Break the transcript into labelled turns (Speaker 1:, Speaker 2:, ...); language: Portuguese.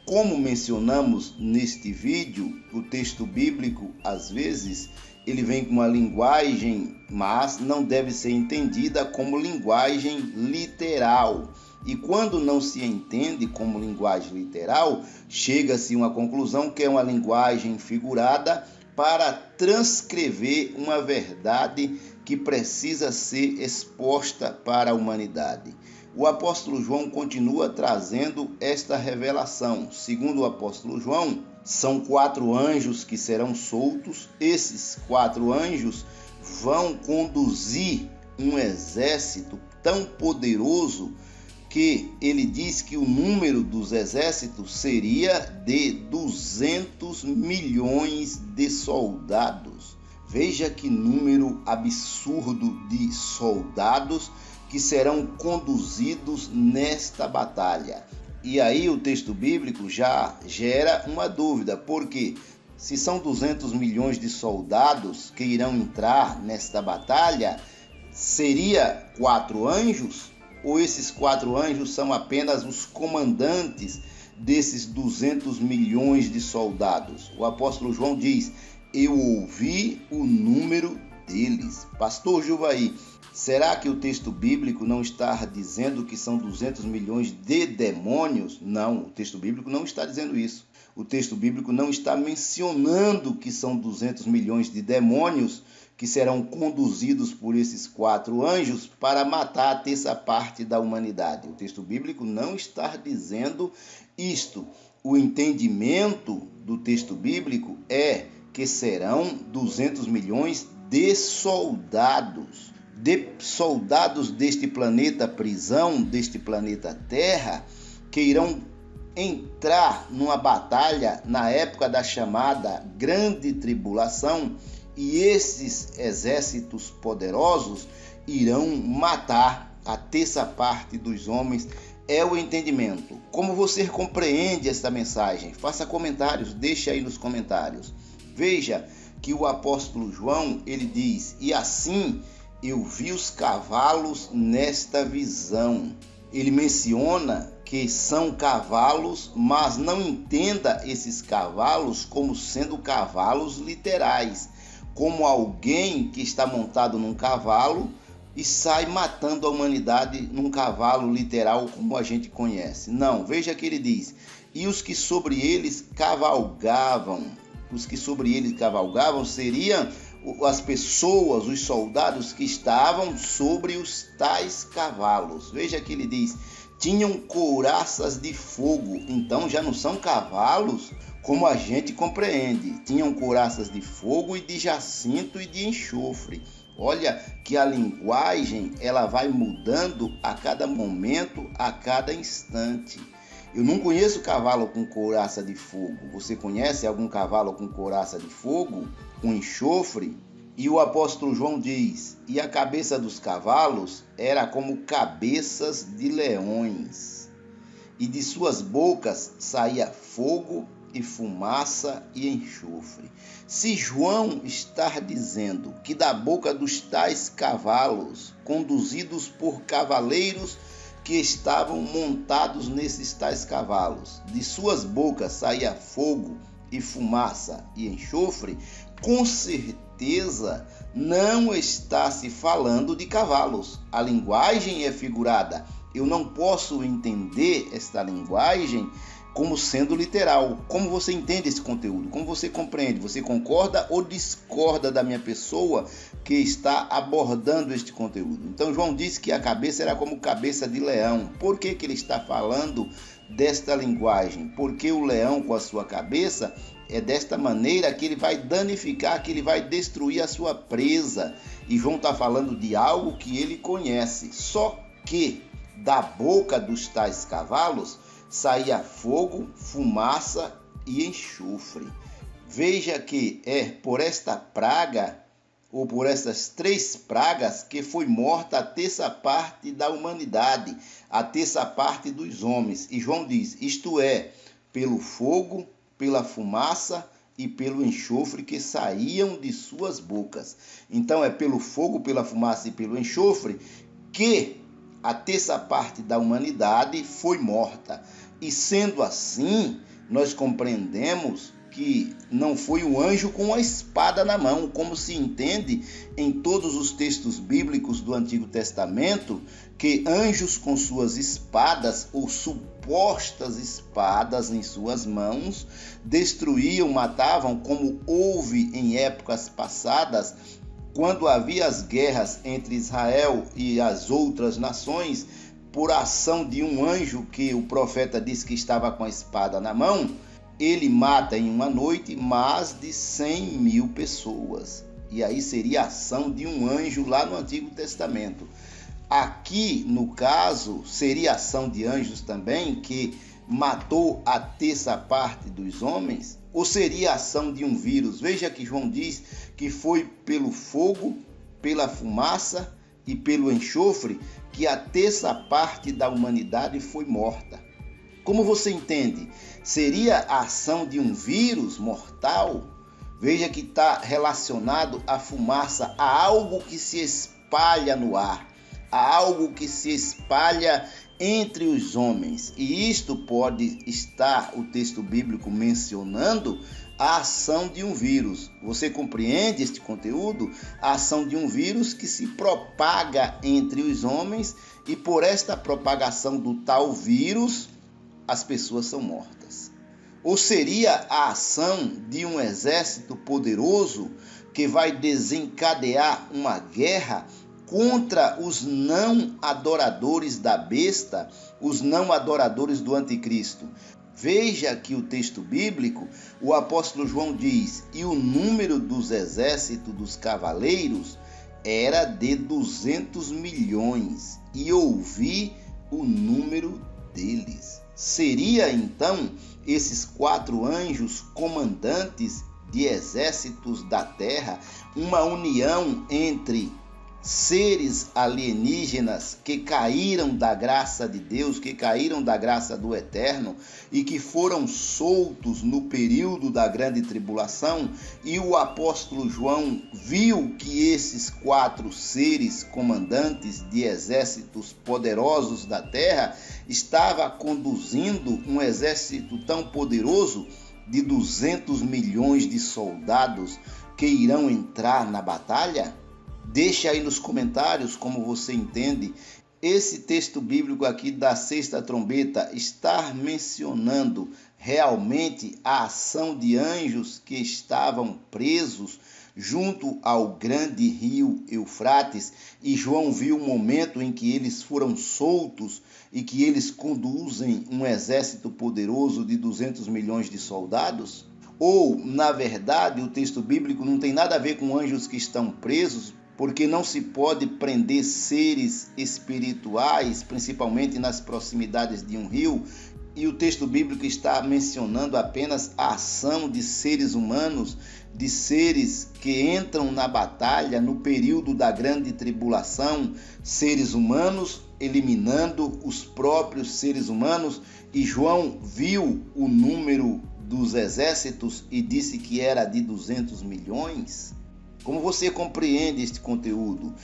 Speaker 1: Como mencionamos neste vídeo, o texto bíblico, às vezes, ele vem com uma linguagem, mas não deve ser entendida como linguagem literal. E quando não se entende como linguagem literal, chega-se a uma conclusão que é uma linguagem figurada para transcrever uma verdade que precisa ser exposta para a humanidade. O apóstolo João continua trazendo esta revelação. Segundo o apóstolo João, são 4 anjos que serão soltos. Esses 4 anjos vão conduzir um exército tão poderoso que ele diz que o número dos exércitos seria de 200 milhões de soldados. Veja que número absurdo de soldados que serão conduzidos nesta batalha. E aí o texto bíblico já gera uma dúvida, porque se são 200 milhões de soldados que irão entrar nesta batalha, seria 4 anjos? Ou esses 4 anjos são apenas os comandantes desses 200 milhões de soldados? O apóstolo João diz: eu ouvi o número deles. Pastor Juvaí, será que o texto bíblico não está dizendo que são 200 milhões de demônios? Não, o texto bíblico não está dizendo isso. O texto bíblico não está mencionando que são 200 milhões de demônios que serão conduzidos por esses 4 anjos para matar a terça parte da humanidade. O texto bíblico não está dizendo isto. O entendimento do texto bíblico é que serão 200 milhões de soldados deste planeta prisão, deste planeta Terra, que irão entrar numa batalha na época da chamada Grande Tribulação, e esses exércitos poderosos irão matar a terça parte dos homens. É o entendimento. Como você compreende esta mensagem? Faça comentários, deixe aí nos comentários. Veja que o apóstolo João, ele diz: e assim eu vi os cavalos nesta visão. Ele menciona que são cavalos, mas não entenda esses cavalos como sendo cavalos literais, como alguém que está montado num cavalo e sai matando a humanidade num cavalo literal como a gente conhece. Não, veja que ele diz: e os que sobre eles cavalgavam. Os que sobre eles cavalgavam seriam as pessoas, os soldados que estavam sobre os tais cavalos. Veja que ele diz: tinham couraças de fogo. Então já não são cavalos como a gente compreende. Tinham couraças de fogo e de jacinto e de enxofre. Olha que a linguagem ela vai mudando a cada momento, a cada instante. Eu não conheço cavalo com couraça de fogo. Você conhece algum cavalo com couraça de fogo, com enxofre? E o apóstolo João diz: e a cabeça dos cavalos era como cabeças de leões, e de suas bocas saía fogo e fumaça e enxofre. Se João está dizendo que da boca dos tais cavalos, conduzidos por cavaleiros que estavam montados nesses tais cavalos, de suas bocas saía fogo e fumaça e enxofre, com certeza não está se falando de cavalos. A linguagem é figurada. Eu não posso entender esta linguagem como sendo literal. Como você entende esse conteúdo? Como você compreende? Você concorda ou discorda da minha pessoa que está abordando este conteúdo? Então João disse que a cabeça era como cabeça de leão. Por que ele está falando desta linguagem? Porque o leão com a sua cabeça é desta maneira que ele vai danificar, que ele vai destruir a sua presa. E João está falando de algo que ele conhece. Só que da boca dos tais cavalos saía fogo, fumaça e enxofre. Veja que é por esta praga, ou por estas 3 pragas, que foi morta a terça parte da humanidade, a terça parte dos homens. E João diz: isto é, pelo fogo, pela fumaça e pelo enxofre que saíam de suas bocas. Então é pelo fogo, pela fumaça e pelo enxofre que a terça parte da humanidade foi morta. E sendo assim, nós compreendemos que não foi o anjo com a espada na mão, como se entende em todos os textos bíblicos do Antigo Testamento, que anjos com suas espadas ou supostas espadas em suas mãos destruíam, matavam, como houve em épocas passadas, quando havia as guerras entre Israel e as outras nações, por ação de um anjo que o profeta disse que estava com a espada na mão. Ele mata em uma noite mais de 100 mil pessoas. E aí seria a ação de um anjo lá no Antigo Testamento. Aqui, no caso, seria a ação de anjos também, que matou a terça parte dos homens? Ou seria a ação de um vírus? Veja que João diz que foi pelo fogo, pela fumaça e pelo enxofre que a terça parte da humanidade foi morta. Como você entende? Seria a ação de um vírus mortal? Veja que está relacionado à fumaça, a algo que se espalha no ar, a algo que se espalha entre os homens. E isto pode estar o texto bíblico mencionando a ação de um vírus. Você compreende este conteúdo? A ação de um vírus que se propaga entre os homens e por esta propagação do tal vírus, as pessoas são mortas. Ou seria a ação de um exército poderoso que vai desencadear uma guerra contra os não adoradores da besta, os não adoradores do anticristo. Veja que o texto bíblico, o apóstolo João diz, e o número dos exércitos dos cavaleiros era de 200 milhões, e ouvi o número deles. Seria então esses 4 anjos comandantes de exércitos da terra uma união entre seres alienígenas que caíram da graça de Deus, que caíram da graça do Eterno e que foram soltos no período da grande tribulação, e o apóstolo João viu que esses 4 seres comandantes de exércitos poderosos da terra estava conduzindo um exército tão poderoso de 200 milhões de soldados que irão entrar na batalha? Deixa aí nos comentários como você entende. Esse texto bíblico aqui da sexta trombeta está mencionando realmente a ação de anjos que estavam presos junto ao grande rio Eufrates, e João viu o momento em que eles foram soltos e que eles conduzem um exército poderoso de 200 milhões de soldados? Ou, na verdade, o texto bíblico não tem nada a ver com anjos que estão presos, porque não se pode prender seres espirituais, principalmente nas proximidades de um rio, e o texto bíblico está mencionando apenas a ação de seres humanos, de seres que entram na batalha no período da grande tribulação, seres humanos eliminando os próprios seres humanos, e João viu o número dos exércitos e disse que era de 200 milhões. Como você compreende este conteúdo?